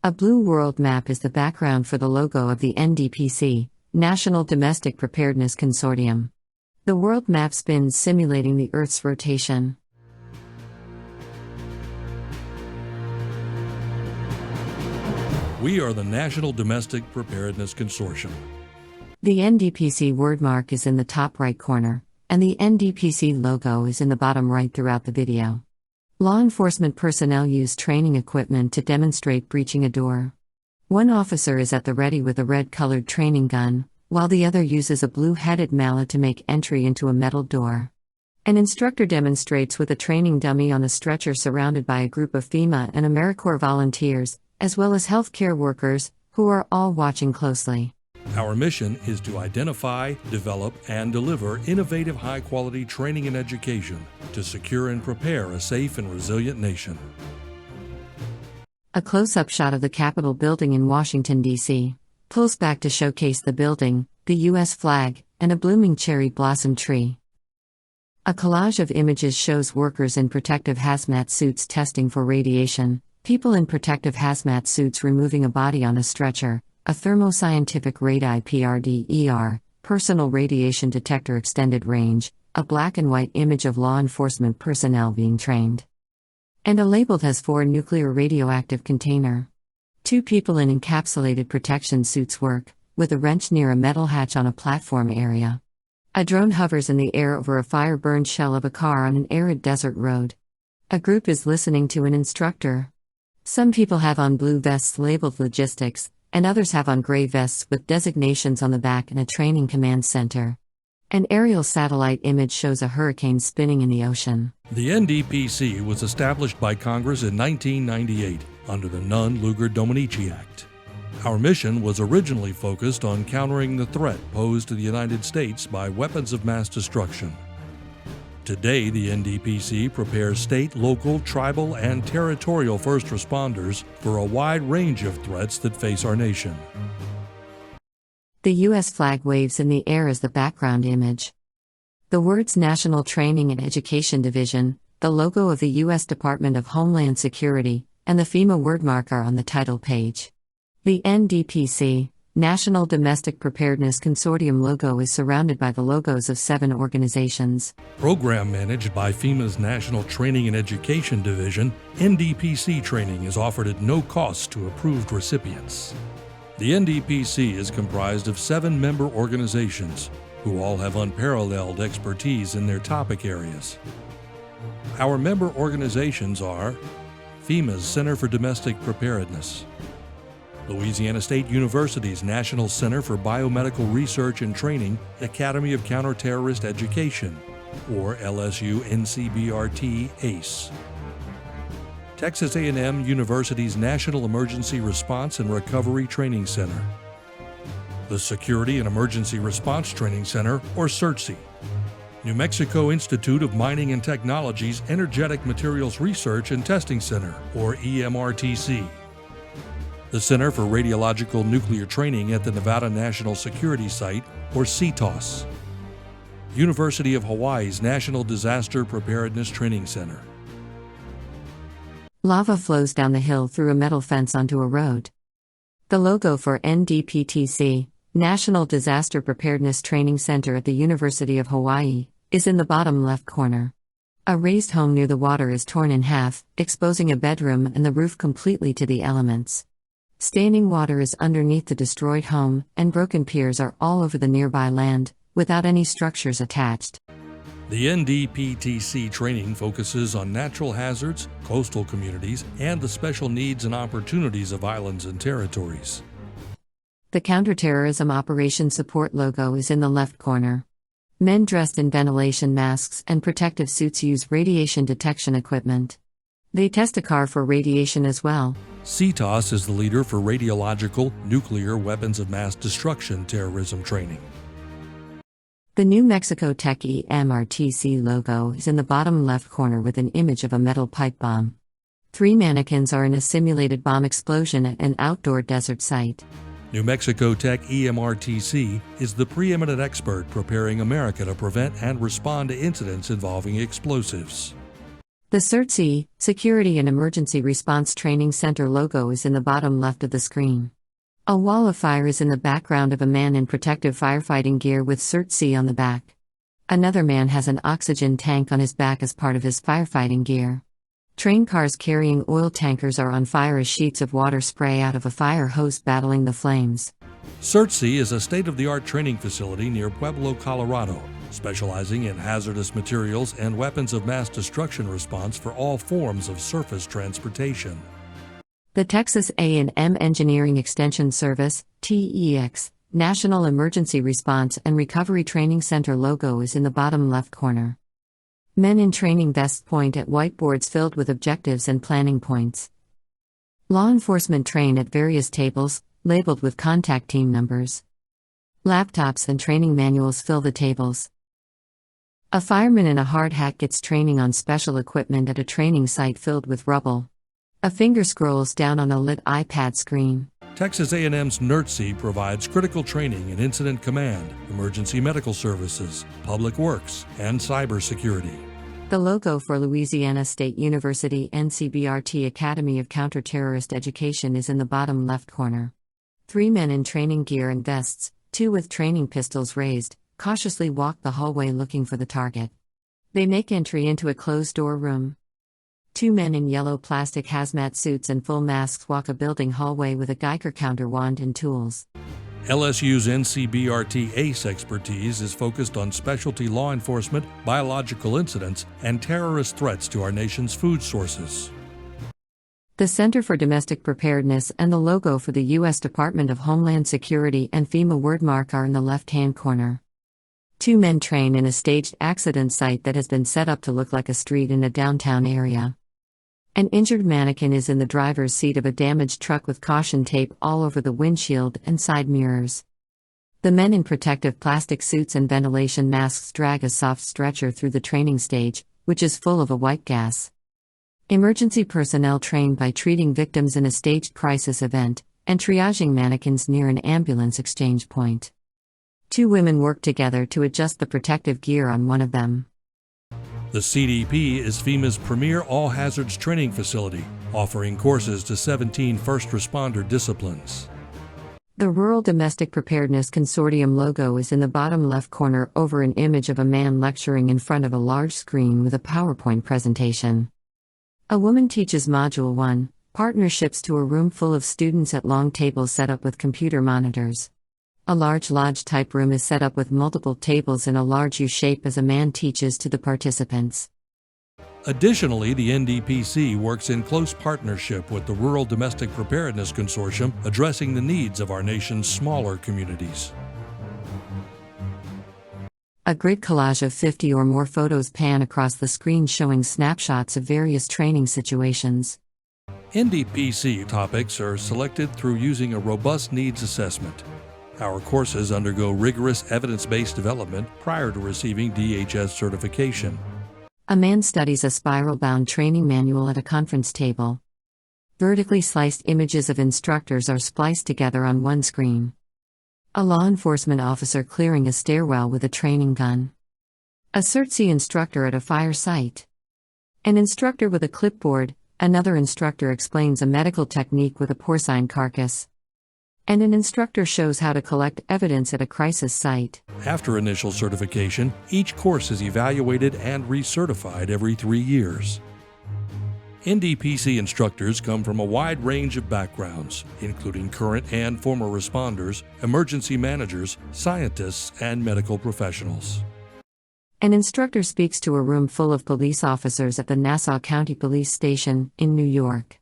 A blue world map is the background for the logo of the NDPC, National Domestic Preparedness Consortium. The world map spins simulating the Earth's rotation. We are the National Domestic Preparedness Consortium. The NDPC wordmark is in the top right corner, and the NDPC logo is in the bottom right throughout the video. Law enforcement personnel use training equipment to demonstrate breaching a door. One officer is at the ready with a red-colored training gun, while the other uses a blue-headed mallet to make entry into a metal door. An instructor demonstrates with a training dummy on a stretcher surrounded by a group of FEMA and AmeriCorps volunteers, as well as healthcare workers, who are all watching closely. Our mission is to identify, develop, and deliver innovative high-quality training and education to secure and prepare a safe and resilient nation. A close-up shot of the Capitol building in Washington, D.C. pulls back to showcase the building, the U.S. flag, and a blooming cherry blossom tree. A collage of images shows workers in protective hazmat suits testing for radiation, people in protective hazmat suits removing a body on a stretcher, a thermoscientific radii PRDER, personal radiation detector extended range, a black and white image of law enforcement personnel being trained. And a labeled as for nuclear radioactive container. Two people in encapsulated protection suits work, with a wrench near a metal hatch on a platform area. A drone hovers in the air over a fire-burned shell of a car on an arid desert road. A group is listening to an instructor. Some people have on blue vests labeled logistics, and others have on gray vests with designations on the back and a training command center. An aerial satellite image shows a hurricane spinning in the ocean. The NDPC was established by Congress in 1998 under the Nunn-Lugar-Dominici Act. Our mission was originally focused on countering the threat posed to the United States by weapons of mass destruction. Today, the NDPC prepares state, local, tribal, and territorial first responders for a wide range of threats that face our nation. The U.S. flag waves in the air as the background image. The words National Training and Education Division, the logo of the U.S. Department of Homeland Security, and the FEMA wordmark are on the title page. The NDPC, National Domestic Preparedness Consortium logo is surrounded by the logos of 7 organizations. Program managed by FEMA's National Training and Education Division, NDPC training is offered at no cost to approved recipients. The NDPC is comprised of 7 member organizations, who all have unparalleled expertise in their topic areas. Our member organizations are FEMA's Center for Domestic Preparedness, Louisiana State University's National Center for Biomedical Research and Training Academy of Counterterrorist Education, or LSU NCBRT ACE. Texas A&M University's National Emergency Response and Recovery Training Center. The Security and Emergency Response Training Center, or CERTC. New Mexico Institute of Mining and Technology's Energetic Materials Research and Testing Center, or EMRTC. The Center for Radiological Nuclear Training at the Nevada National Security Site, or CTOS. University of Hawaii's National Disaster Preparedness Training Center. Lava flows down the hill through a metal fence onto a road. The logo for NDPTC, National Disaster Preparedness Training Center at the University of Hawaii, is in the bottom left corner. A raised home near the water is torn in half, exposing a bedroom and the roof completely to the elements. Standing water is underneath the destroyed home, and broken piers are all over the nearby land, without any structures attached. The NDPTC training focuses on natural hazards, coastal communities, and the special needs and opportunities of islands and territories. The Counterterrorism Operations Support logo is in the left corner. Men dressed in ventilation masks and protective suits use radiation detection equipment. They test a car for radiation as well. CTOS is the leader for radiological, nuclear weapons of mass destruction terrorism training. The New Mexico Tech EMRTC logo is in the bottom left corner with an image of a metal pipe bomb. 3 mannequins are in a simulated bomb explosion at an outdoor desert site. New Mexico Tech EMRTC is the preeminent expert preparing America to prevent and respond to incidents involving explosives. The CERT Security and Emergency Response Training Center logo is in the bottom left of the screen. A wall of fire is in the background of a man in protective firefighting gear with CERT on the back. Another man has an oxygen tank on his back as part of his firefighting gear. Train cars carrying oil tankers are on fire as sheets of water spray out of a fire hose battling the flames. CERT is a state-of-the-art training facility near Pueblo, Colorado, specializing in hazardous materials and weapons of mass destruction response for all forms of surface transportation. The Texas A&M Engineering Extension Service, TEX, National Emergency Response and Recovery Training Center logo is in the bottom left corner. Men in training vests point at whiteboards filled with objectives and planning points. Law enforcement train at various tables, labeled with contact team numbers. Laptops and training manuals fill the tables. A fireman in a hard hat gets training on special equipment at a training site filled with rubble. A finger scrolls down on a lit iPad screen. Texas A&M's NERTC provides critical training in incident command, emergency medical services, public works, and cybersecurity. The logo for Louisiana State University NCBRT Academy of Counterterrorist Education is in the bottom left corner. 3 men in training gear and vests, 2 with training pistols raised, cautiously walk the hallway looking for the target. They make entry into a closed-door room. 2 men in yellow plastic hazmat suits and full masks walk a building hallway with a Geiger counter wand and tools. LSU's NCBRT ACE expertise is focused on specialty law enforcement, biological incidents, and terrorist threats to our nation's food sources. The Center for Domestic Preparedness and the logo for the U.S. Department of Homeland Security and FEMA wordmark are in the left-hand corner. 2 men train in a staged accident site that has been set up to look like a street in a downtown area. An injured mannequin is in the driver's seat of a damaged truck with caution tape all over the windshield and side mirrors. The men in protective plastic suits and ventilation masks drag a soft stretcher through the training stage, which is full of a white gas. Emergency personnel train by treating victims in a staged crisis event, and triaging mannequins near an ambulance exchange point. 2 women work together to adjust the protective gear on one of them. The CDP is FEMA's premier all-hazards training facility, offering courses to 17 first responder disciplines. The Rural Domestic Preparedness Consortium logo is in the bottom left corner over an image of a man lecturing in front of a large screen with a PowerPoint presentation. A woman teaches Module 1, Partnerships, to a room full of students at long tables set up with computer monitors. A large lodge-type room is set up with multiple tables in a large U-shape as a man teaches to the participants. Additionally, the NDPC works in close partnership with the Rural Domestic Preparedness Consortium, addressing the needs of our nation's smaller communities. A grid collage of 50 or more photos pan across the screen showing snapshots of various training situations. NDPC topics are selected through using a robust needs assessment. Our courses undergo rigorous evidence-based development prior to receiving DHS certification. A man studies a spiral-bound training manual at a conference table. Vertically sliced images of instructors are spliced together on one screen. A law enforcement officer clearing a stairwell with a training gun. A CERT instructor at a fire site. An instructor with a clipboard, another instructor explains a medical technique with a porcine carcass. And an instructor shows how to collect evidence at a crisis site. After initial certification, each course is evaluated and recertified every 3 years. NDPC instructors come from a wide range of backgrounds, including current and former responders, emergency managers, scientists, and medical professionals. An instructor speaks to a room full of police officers at the Nassau County Police Station in New York.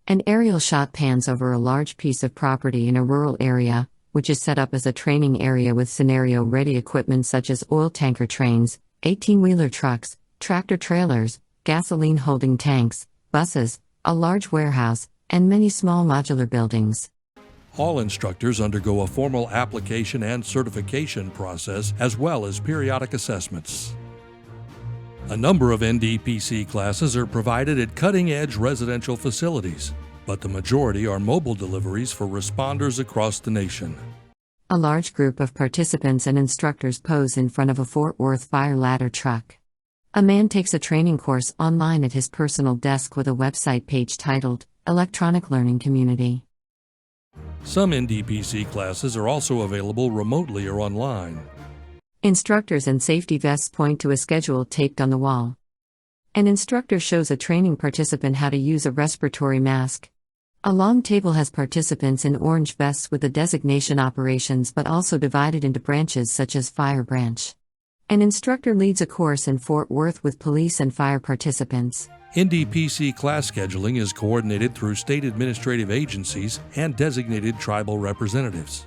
An aerial shot pans over a large piece of property in a rural area, which is set up as a training area with scenario-ready equipment such as oil tanker trains, 18-wheeler trucks, tractor-trailers, gasoline-holding tanks, buses, a large warehouse, and many small modular buildings. All instructors undergo a formal application and certification process as well as periodic assessments. A number of NDPC classes are provided at cutting-edge residential facilities, but the majority are mobile deliveries for responders across the nation. A large group of participants and instructors pose in front of a Fort Worth fire ladder truck. A man takes a training course online at his personal desk with a website page titled Electronic Learning Community. Some NDPC classes are also available remotely or online. Instructors and safety vests point to a schedule taped on the wall. An instructor shows a training participant how to use a respiratory mask. A long table has participants in orange vests with the designation operations but also divided into branches such as fire branch. An instructor leads a course in Fort Worth with police and fire participants. NDPC class scheduling is coordinated through state administrative agencies and designated tribal representatives.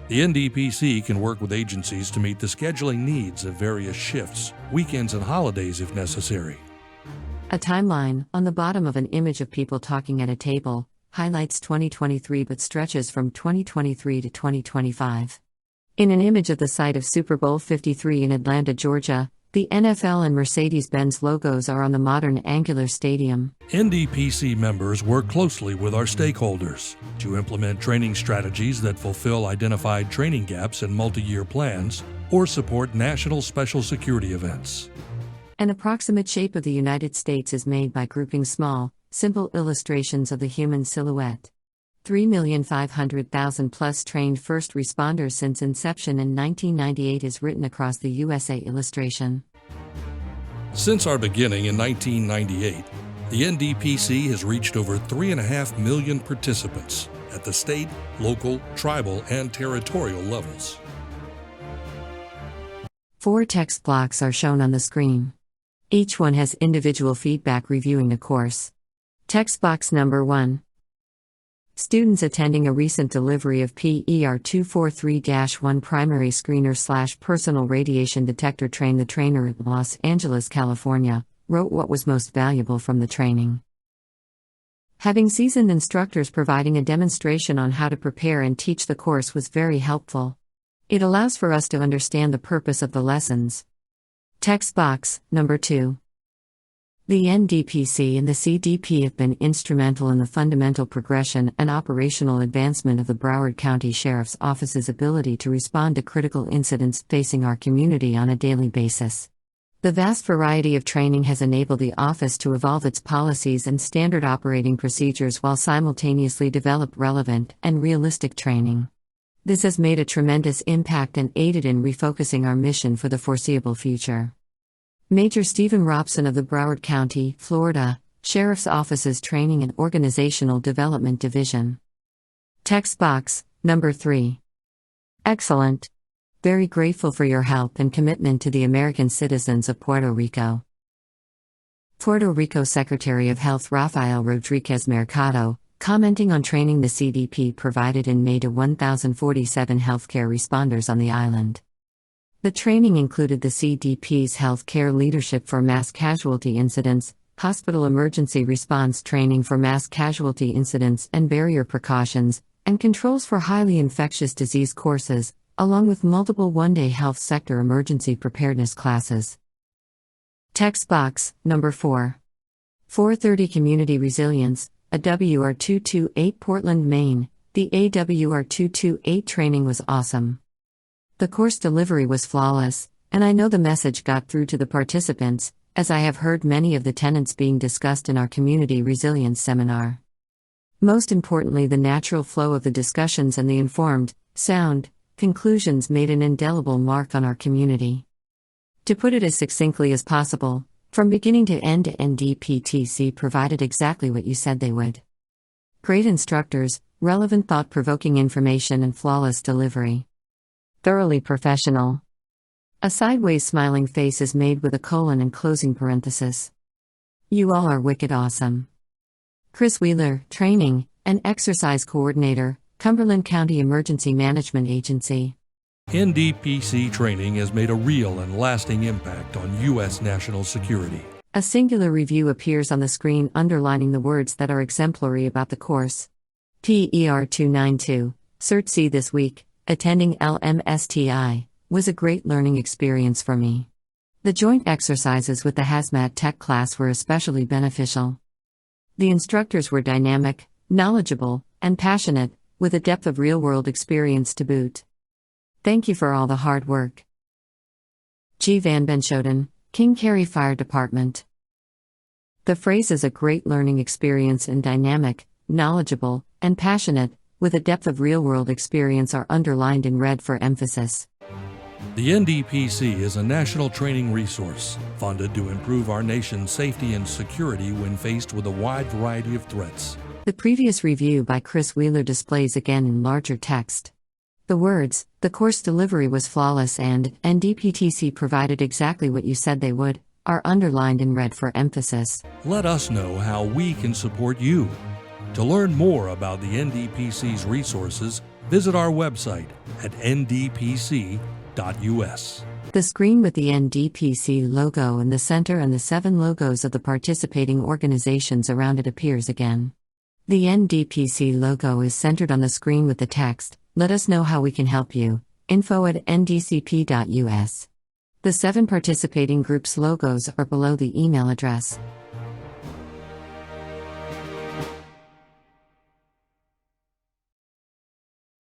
The NDPC can work with agencies to meet the scheduling needs of various shifts, weekends, and holidays if necessary. A timeline, on the bottom of an image of people talking at a table, highlights 2023 but stretches from 2023 to 2025. In an image of the site of Super Bowl 53 in Atlanta, Georgia, the NFL and Mercedes-Benz logos are on the modern angular stadium. NDPC members work closely with our stakeholders to implement training strategies that fulfill identified training gaps in multi-year plans or support national special security events. An approximate shape of the United States is made by grouping small, simple illustrations of the human silhouette. 3,500,000 plus trained first responders since inception in 1998 is written across the USA illustration. Since our beginning in 1998, the NDPC has reached over 3.5 million participants at the state, local, tribal, and territorial levels. 4 text blocks are shown on the screen. Each one has individual feedback reviewing the course. Text box number 1. Students attending a recent delivery of PER 243-1 primary screener/personal radiation detector train the trainer in Los Angeles, California, wrote what was most valuable from the training. Having seasoned instructors providing a demonstration on how to prepare and teach the course was very helpful. It allows for us to understand the purpose of the lessons. Text box number 2. The NDPC and the CDP have been instrumental in the fundamental progression and operational advancement of the Broward County Sheriff's Office's ability to respond to critical incidents facing our community on a daily basis. The vast variety of training has enabled the office to evolve its policies and standard operating procedures while simultaneously develop relevant and realistic training. This has made a tremendous impact and aided in refocusing our mission for the foreseeable future. Major Stephen Robson of the Broward County, Florida, Sheriff's Office's Training and Organizational Development Division. Text box number 3. Excellent. Very grateful for your help and commitment to the American citizens of Puerto Rico. Puerto Rico Secretary of Health Rafael Rodriguez Mercado, commenting on training the CDP provided in May to 1,047 healthcare responders on the island. The training included the CDP's healthcare leadership for mass casualty incidents, hospital emergency response training for mass casualty incidents and barrier precautions, and controls for highly infectious disease courses, along with multiple one-day health sector emergency preparedness classes. Text box number 4. 430 Community Resilience, AWR 228 Portland, Maine. The AWR 228 training was awesome. The course delivery was flawless, and I know the message got through to the participants, as I have heard many of the tenets being discussed in our community resilience seminar. Most importantly, the natural flow of the discussions and the informed, sound conclusions made an indelible mark on our community. To put it as succinctly as possible, from beginning to end, NDPTC provided exactly what you said they would. Great instructors, relevant thought-provoking information, and flawless delivery. Thoroughly professional. A sideways smiling face is made with a colon and closing parenthesis. You all are wicked awesome. Chris Wheeler, Training and Exercise Coordinator, Cumberland County Emergency Management Agency. NDPC training has made a real and lasting impact on U.S. national security. A singular review appears on the screen underlining the words that are exemplary about the course. PER 292, Cert C this week. Attending LMSTI was a great learning experience for me. The joint exercises with the hazmat tech class were especially beneficial. The instructors were dynamic, knowledgeable, and passionate, with a depth of real-world experience to boot. Thank you for all the hard work. G. Van Benschoten, King Cary Fire Department. The phrase is a great learning experience and dynamic, knowledgeable, and passionate, with a depth of real-world experience are underlined in red for emphasis. The NDPC is a national training resource funded to improve our nation's safety and security when faced with a wide variety of threats. The previous review by Chris Wheeler displays again in larger text. The words, "The course delivery was flawless" and "NDPTC provided exactly what you said they would," are underlined in red for emphasis. Let us know how we can support you. To learn more about the NDPC's resources, visit our website at ndpc.us. The screen with the NDPC logo in the center and the 7 logos of the participating organizations around it appears again. The NDPC logo is centered on the screen with the text, "Let us know how we can help you," info@ndcp.us. The 7 participating groups' logos are below the email address.